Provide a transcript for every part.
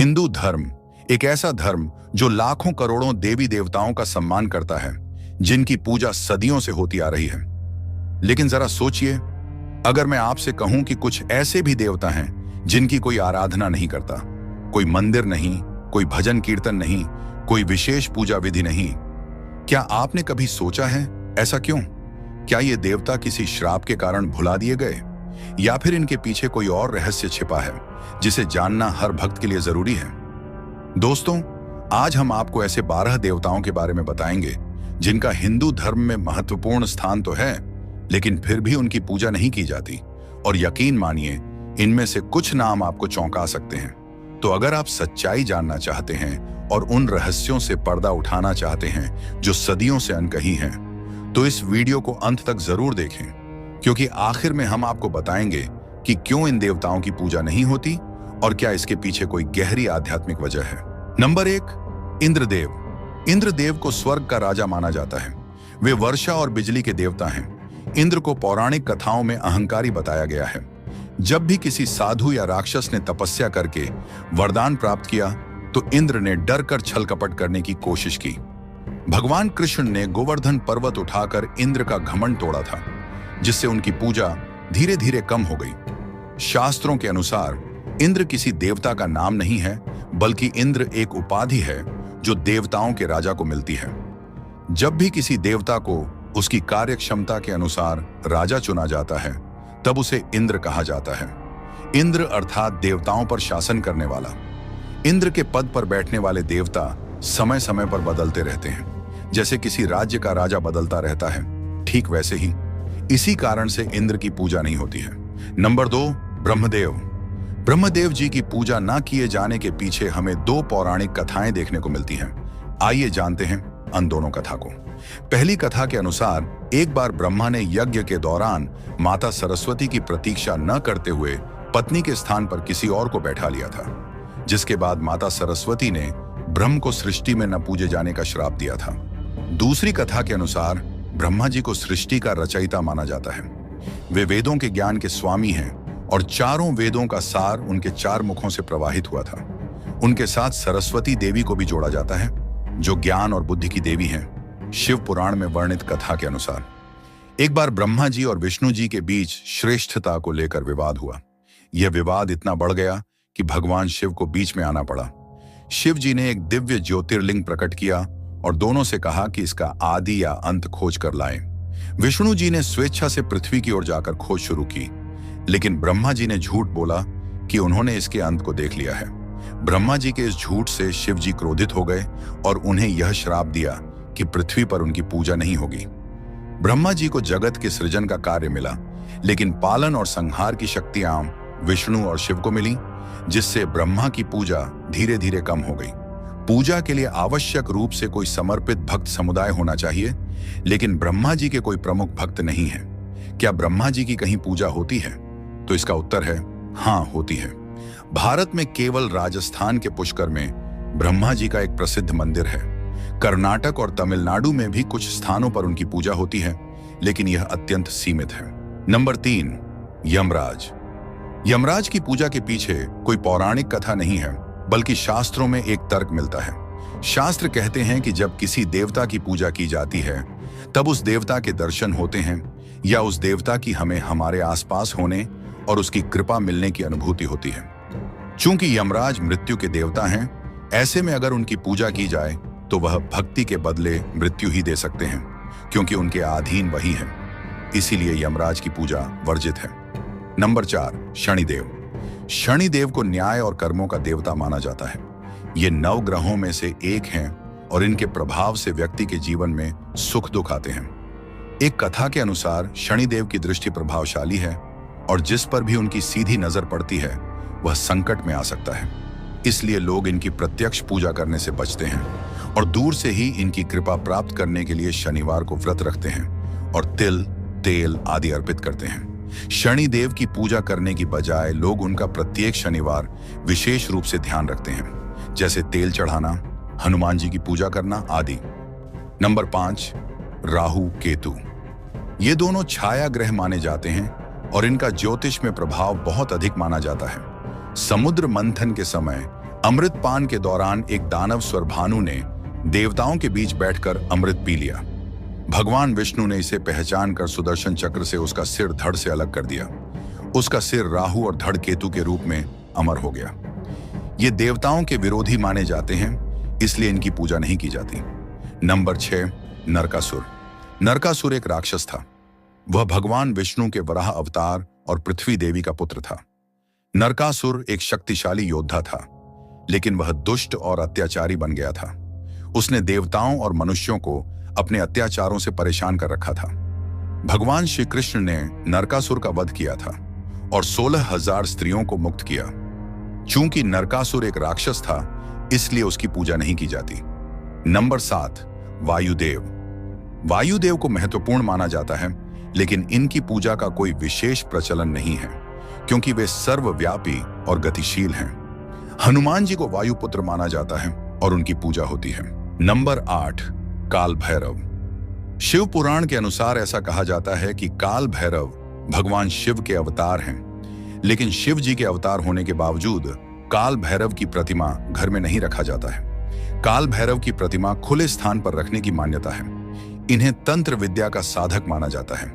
हिंदू धर्म एक ऐसा धर्म जो लाखों करोड़ों देवी देवताओं का सम्मान करता है, जिनकी पूजा सदियों से होती आ रही है। लेकिन जरा सोचिए, अगर मैं आपसे कहूं कि कुछ ऐसे भी देवता हैं जिनकी कोई आराधना नहीं करता, कोई मंदिर नहीं, कोई भजन कीर्तन नहीं, कोई विशेष पूजा विधि नहीं, क्या आपने कभी सोचा है ऐसा क्यों? क्या ये देवता किसी श्राप के कारण भुला दिए गए, या फिर इनके पीछे कोई और रहस्य छिपा है जिसे जानना हर भक्त के लिए जरूरी है? दोस्तों, आज हम आपको ऐसे 12 देवताओं के बारे में बताएंगे जिनका हिंदू धर्म में महत्वपूर्ण स्थान तो है, लेकिन फिर भी उनकी पूजा नहीं की जाती। और यकीन मानिए, इनमें से कुछ नाम आपको चौंका सकते हैं। तो अगर आप सच्चाई जानना चाहते हैं और उन रहस्यों से पर्दा उठाना चाहते हैं जो सदियों से अनकही हैं, तो इस वीडियो को अंत तक जरूर देखें, क्योंकि आखिर में हम आपको बताएंगे कि क्यों इन देवताओं की पूजा नहीं होती और क्या इसके पीछे कोई गहरी आध्यात्मिक वजह है। नंबर 1, इंद्रदेव। इंद्रदेव को स्वर्ग का राजा माना जाता है। वे वर्षा और बिजली के देवता हैं। इंद्र को पौराणिक कथाओं में अहंकारी बताया गया है। जब भी किसी साधु या राक्षस ने तपस्या करके वरदान प्राप्त किया, तो इंद्र ने डर कर छल कपट करने की कोशिश की। भगवान कृष्ण ने गोवर्धन पर्वत उठाकर इंद्र का घमंड तोड़ा था, जिससे उनकी पूजा धीरे धीरे कम हो गई। शास्त्रों के अनुसार इंद्र किसी देवता का नाम नहीं है, बल्कि इंद्र एक उपाधि है जो देवताओं के राजा को मिलती है। जब भी किसी देवता को उसकी कार्य क्षमता के अनुसार राजा चुना जाता है, तब उसे इंद्र कहा जाता है। इंद्र अर्थात देवताओं पर शासन करने वाला। इंद्र के पद पर बैठने वाले देवता समय समय पर बदलते रहते हैं। जैसे किसी राज्य का राजा बदलता रहता है, ठीक वैसे ही इसी कारण से इंद्र की पूजा नहीं होती है। नंबर 2, ब्रह्मदेव। ब्रह्मदेव जी की पूजा न किए जाने के पीछे हमें 2 पौराणिक कथाएं देखने को मिलती हैं। आइए जानते हैं उन दोनों कथा को। पहली कथा के अनुसार एक बार ब्रह्मा ने यज्ञ के दौरान माता सरस्वती की प्रतीक्षा न करते हुए पत्नी के स्थान पर किसी और को बैठा लिया था, जिसके बाद माता सरस्वती ने ब्रह्म को सृष्टि में न पूजे जाने का श्राप दिया था। दूसरी कथा के अनुसार ब्रह्मा जी को सृष्टि का रचयिता माना जाता है। वे वेदों के ज्ञान के स्वामी हैं और चारों वेदों का सार उनके 4 मुखों से प्रवाहित हुआ था। उनके साथ सरस्वती देवी को भी जोड़ा जाता है, जो ज्ञान और बुद्धि की देवी हैं। शिव पुराण में वर्णित कथा के अनुसार एक बार ब्रह्मा जी और विष्णु जी के बीच श्रेष्ठता को लेकर विवाद हुआ। यह विवाद इतना बढ़ गया कि भगवान शिव को बीच में आना पड़ा। शिव जी ने एक दिव्य ज्योतिर्लिंग प्रकट किया और दोनों से कहा कि इसका आदि या अंत खोज कर लाएं। विष्णु जी ने स्वेच्छा से पृथ्वी की ओर जाकर खोज शुरू की, लेकिन ब्रह्मा जी ने झूठ बोला कि उन्होंने इसके अंत को देख लिया है। ब्रह्मा जी के इस झूठ से शिव जी क्रोधित हो गए और उन्हें यह श्राप दिया कि पृथ्वी पर उनकी पूजा नहीं होगी। ब्रह्मा जी को जगत के सृजन का कार्य मिला, लेकिन पालन और संहार की शक्तियां विष्णु और शिव को मिली, जिससे ब्रह्मा की पूजा धीरे धीरे कम हो गई। पूजा के लिए आवश्यक रूप से कोई समर्पित भक्त समुदाय होना चाहिए, लेकिन ब्रह्मा जी के कोई प्रमुख भक्त नहीं है। क्या ब्रह्मा जी की कहीं पूजा होती है? तो इसका उत्तर है हाँ, होती है। भारत में केवल राजस्थान के पुष्कर में ब्रह्मा जी का एक प्रसिद्ध मंदिर है। कर्नाटक और तमिलनाडु में भी कुछ स्थानों पर उनकी पूजा होती है, लेकिन यह अत्यंत सीमित है। नंबर 3, यमराज। यमराज की पूजा के पीछे कोई पौराणिक कथा नहीं है, बल्कि शास्त्रों में एक तर्क मिलता है। शास्त्र कहते हैं कि जब किसी देवता की पूजा की जाती है, तब उस देवता के दर्शन होते हैं या उस देवता की हमें हमारे आसपास होने और उसकी कृपा मिलने की अनुभूति होती है। चूंकि यमराज मृत्यु के देवता हैं, ऐसे में अगर उनकी पूजा की जाए तो वह भक्ति के बदले मृत्यु ही दे सकते हैं, क्योंकि उनके अधीन वही है। इसीलिए यमराज की पूजा वर्जित है। नंबर 4, शनिदेव। शनिदेव को न्याय और कर्मों का देवता माना जाता है। ये 9 ग्रहों में से एक हैं और इनके प्रभाव से व्यक्ति के जीवन में सुख दुख आते हैं। एक कथा के अनुसार शनिदेव की दृष्टि प्रभावशाली है और जिस पर भी उनकी सीधी नजर पड़ती है वह संकट में आ सकता है। इसलिए लोग इनकी प्रत्यक्ष पूजा करने से बचते हैं और दूर से ही इनकी कृपा प्राप्त करने के लिए शनिवार को व्रत रखते हैं और तिल, तेल आदि अर्पित करते हैं। शनिदेव की पूजा करने की बजाय लोग उनका प्रत्येक शनिवार विशेष रूप से ध्यान रखते हैं, जैसे तेल चढ़ाना, हनुमान जी की पूजा करना आदि। नंबर 5, राहु केतु। ये दोनों छाया ग्रह माने जाते हैं और इनका ज्योतिष में प्रभाव बहुत अधिक माना जाता है। समुद्र मंथन के समय अमृत पान के दौरान एक दानव स्वरभानु ने देवताओं के बीच बैठकर अमृत पी लिया। भगवान विष्णु ने इसे पहचान कर सुदर्शन चक्र से उसका सिर धड़ से अलग कर दिया। उसका सिर राहु और धड़ केतु के रूप में अमर हो गया। ये देवताओं के विरोधी माने जाते हैं, इसलिए इनकी पूजा नहीं की जाती। नंबर 6, नरकासुर। नरकासुर एक राक्षस था। वह भगवान विष्णु के वराह अवतार और पृथ्वी देवी का पुत्र था। नरकासुर एक शक्तिशाली योद्धा था, लेकिन वह दुष्ट और अत्याचारी बन गया था। उसने देवताओं और मनुष्यों को अपने अत्याचारों से परेशान कर रखा था। भगवान श्री कृष्ण ने नरकासुर का वध किया था और 16,000 स्त्रियों को मुक्त किया। चूंकि नरकासुर एक राक्षस था, इसलिए उसकी पूजा नहीं की जाती। नंबर 7, वायुदेव। वायुदेव को महत्वपूर्ण माना जाता है, लेकिन इनकी पूजा का कोई विशेष प्रचलन नहीं है, क्योंकि वे सर्वव्यापी और गतिशील हैं। हनुमान जी को वायुपुत्र माना जाता है और उनकी पूजा होती है। नंबर 8, काल भैरव। शिव पुराण के अनुसार ऐसा कहा जाता है कि काल भैरव भगवान शिव के अवतार हैं, लेकिन शिव जी के अवतार होने के बावजूद काल भैरव की प्रतिमा घर में नहीं रखा जाता है। काल भैरव की प्रतिमा खुले स्थान पर रखने की मान्यता है। इन्हें तंत्र विद्या का साधक माना जाता है।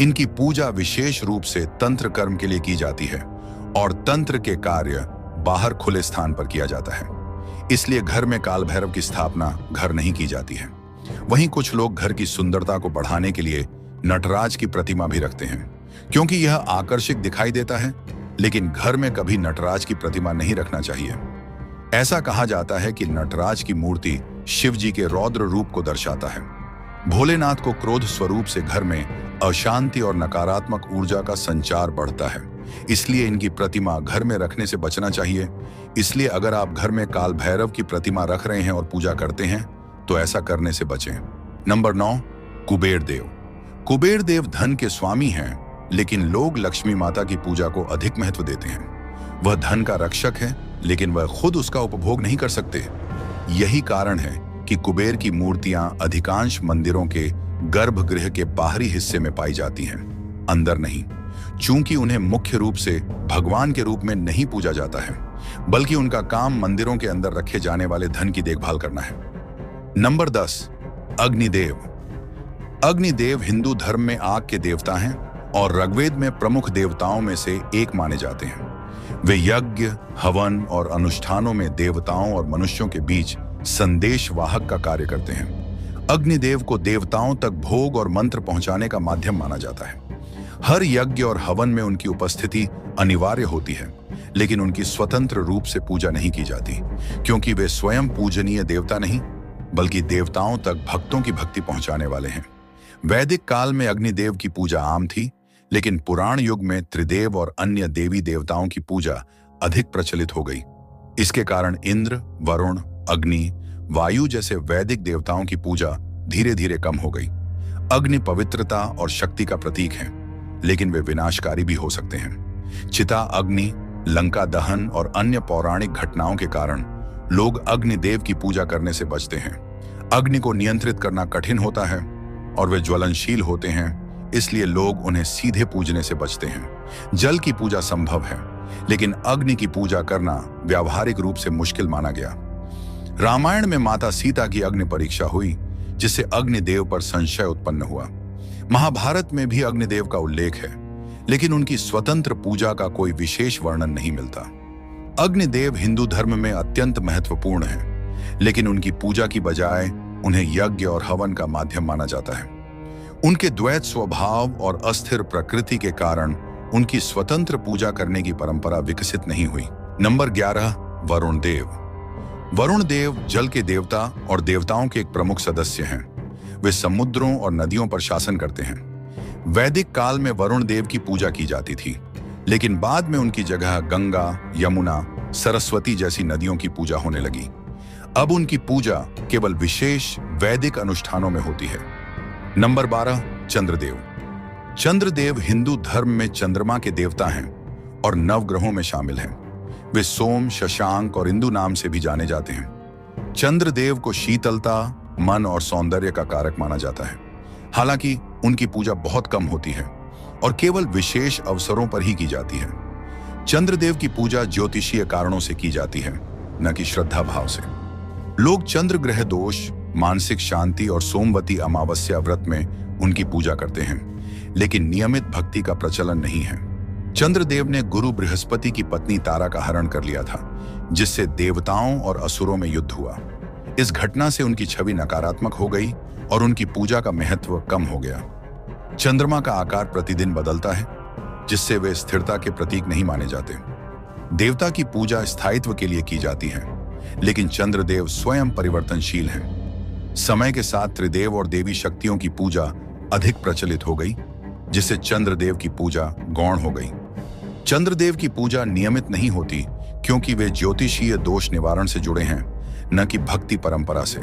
इनकी पूजा विशेष रूप से तंत्र कर्म के लिए की जाती है और तंत्र के कार्य बाहर खुले स्थान पर किया जाता है। इसलिए घर में काल भैरव की स्थापना घर नहीं की जाती है। वहीं कुछ लोग घर की सुंदरता को बढ़ाने के लिए नटराज की प्रतिमा भी रखते हैं, क्योंकि यह आकर्षक दिखाई देता है, लेकिन घर में कभी नटराज की प्रतिमा नहीं रखना चाहिए। ऐसा कहा जाता है कि नटराज की मूर्ति शिव जी के रौद्र रूप को दर्शाता है। भोलेनाथ को क्रोध स्वरूप से घर में अशांति और नकारात्मक ऊर्जा का संचार बढ़ता है, इसलिए इनकी प्रतिमा घर में रखने से बचना चाहिए। इसलिए अगर आप घर में काल भैरव की प्रतिमा रख रहे हैं और पूजा करते हैं, तो ऐसा करने से बचें। नंबर 9, कुबेर देव। कुबेर देव धन के स्वामी हैं, लेकिन लोग लक्ष्मी माता की पूजा को अधिक महत्व देते हैं। वह धन का रक्षक है, लेकिन वह खुद उसका उपभोग नहीं कर सकते। यही कारण है कि कुबेर की मूर्तियां अधिकांश मंदिरों के गर्भगृह के बाहरी हिस्से में पाई जाती हैं, अंदर नहीं, चूंकि उन्हें मुख्य रूप से भगवान के रूप में नहीं पूजा जाता है, बल्कि उनका काम मंदिरों के अंदर रखे जाने वाले धन की देखभाल करना है। नंबर 10, अग्निदेव। अग्निदेव हिंदू धर्म में आग के देवता हैं और ऋग्वेद में प्रमुख देवताओं में से एक माने जाते हैं। वे यज्ञ, हवन और अनुष्ठानों में देवताओं और मनुष्यों के बीच संदेश वाहक का कार्य करते हैं। अग्निदेव को देवताओं तक भोग और मंत्र पहुंचाने का माध्यम माना जाता है। हर यज्ञ और हवन में उनकी उपस्थिति अनिवार्य होती है, लेकिन उनकी स्वतंत्र रूप से पूजा नहीं की जाती, क्योंकि वे स्वयं पूजनीय देवता नहीं, बल्कि देवताओं तक भक्तों की भक्ति पहुंचाने वाले हैं। वैदिक काल में अग्निदेव की पूजा आम थी, लेकिन पुराण युग में त्रिदेव और अन्य देवी देवताओं की पूजा अधिक प्रचलित हो गई। इसके कारण इंद्र, वरुण, अग्नि, वायु जैसे वैदिक देवताओं की पूजा धीरे धीरे कम हो गई। अग्नि पवित्रता और शक्ति का प्रतीक है, लेकिन वे विनाशकारी भी हो सकते हैं। चिता अग्नि, लंका दहन और अन्य पौराणिक घटनाओं के कारण लोग अग्निदेव की पूजा करने से बचते हैं। अग्नि को नियंत्रित करना कठिन होता है और वे ज्वलनशील होते हैं, इसलिए लोग उन्हें सीधे पूजने से बचते हैं। जल की पूजा संभव है, लेकिन अग्नि की पूजा करना व्यावहारिक रूप से मुश्किल माना गया। रामायण में माता सीता की अग्नि परीक्षा हुई, जिससे अग्निदेव पर संशय उत्पन्न हुआ। महाभारत में भी अग्निदेव का उल्लेख है, लेकिन उनकी स्वतंत्र पूजा का कोई विशेष वर्णन नहीं मिलता। अग्निदेव हिंदू धर्म में अत्यंत महत्वपूर्ण है, लेकिन उनकी पूजा की बजाय उन्हें यज्ञ और हवन का माध्यम माना जाता है। उनके द्वैत स्वभाव और अस्थिर प्रकृति के कारण उनकी स्वतंत्र पूजा करने की परंपरा विकसित नहीं हुई। नंबर 11, वरुण देव। वरुण देव जल के देवता और देवताओं के एक प्रमुख सदस्य हैं। वे समुद्रों और नदियों पर शासन करते हैं। वैदिक काल में वरुण देव की पूजा की जाती थी, लेकिन बाद में उनकी जगह गंगा, यमुना, सरस्वती जैसी नदियों की पूजा होने लगी। अब उनकी पूजा केवल विशेष वैदिक अनुष्ठानों में होती है। नंबर 12, चंद्रदेव। चंद्रदेव हिंदू धर्म में चंद्रमा के देवता हैं और नवग्रहों में शामिल हैं। वे सोम, शशांक और इंदु नाम से भी जाने जाते हैं। चंद्रदेव को शीतलता, मन और सौंदर्य का कारक माना जाता है। हालांकि उनकी पूजा बहुत कम होती है और केवल विशेष अवसरों पर ही की जाती है। चंद्रदेव की पूजा ज्योतिषीय कारणों से की जाती है, न कि श्रद्धा भाव से। लोग चंद्र ग्रह दोष, मानसिक शांति और सोमवती अमावस्या व्रत में उनकी पूजा करते हैं, लेकिन नियमित भक्ति का प्रचलन नहीं है। चंद्रदेव ने गुरु बृहस्पति की पत्नी तारा का हरण कर लिया था, जिससे देवताओं और असुरों में युद्ध हुआ। इस घटना से उनकी छवि नकारात्मक हो गई और उनकी पूजा का महत्व कम हो गया। चंद्रमा का आकार प्रतिदिन बदलता है, जिससे वे स्थिरता के प्रतीक नहीं माने जाते। देवता की पूजा स्थायित्व के लिए की जाती है, लेकिन चंद्रदेव स्वयं परिवर्तनशील हैं। समय के साथ त्रिदेव और देवी शक्तियों की पूजा अधिक प्रचलित हो गई, जिससे चंद्रदेव की पूजा गौण हो गई। चंद्रदेव की पूजा नियमित नहीं होती क्योंकि वे ज्योतिषीय दोष निवारण से जुड़े हैं, न कि भक्ति परंपरा से।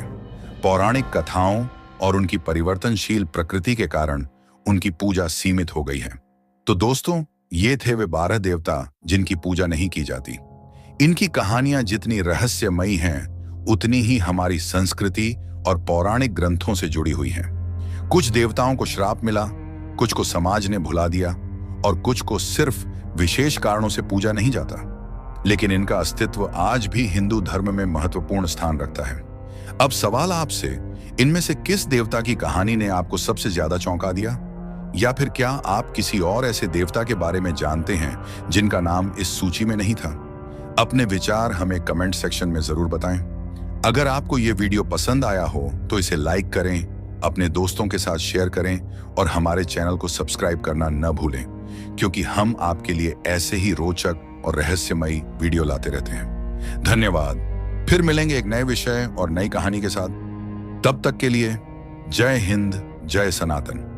पौराणिक कथाओं और उनकी परिवर्तनशील प्रकृति के कारण उनकी पूजा सीमित हो गई है। तो दोस्तों, ये थे वे 12 देवता जिनकी पूजा नहीं की जाती। इनकी कहानियां जितनी रहस्यमयी हैं, उतनी ही हमारी संस्कृति और पौराणिक ग्रंथों से जुड़ी हुई हैं। कुछ देवताओं को श्राप मिला, कुछ को समाज ने भुला दिया और कुछ को सिर्फ विशेष कारणों से पूजा नहीं जाता। लेकिन इनका अस्तित्व आज भी हिंदू धर्म में महत्वपूर्ण स्थान रखता है। अब सवाल आपसे, इनमें से किस देवता की कहानी ने आपको सबसे ज्यादा चौंका दिया? या फिर क्या आप किसी और ऐसे देवता के बारे में जानते हैं जिनका नाम इस सूची में नहीं था? अपने विचार हमें कमेंट सेक्शन में जरूर बताएं। अगर आपको ये वीडियो पसंद आया हो तो इसे लाइक करें, अपने दोस्तों के साथ शेयर करें और हमारे चैनल को सब्सक्राइब करना न भूलें, क्योंकि हम आपके लिए ऐसे ही रोचक और रहस्यमयी वीडियो लाते रहते हैं। धन्यवाद। फिर मिलेंगे एक नए विषय और नई कहानी के साथ। तब तक के लिए जय हिंद, जय सनातन।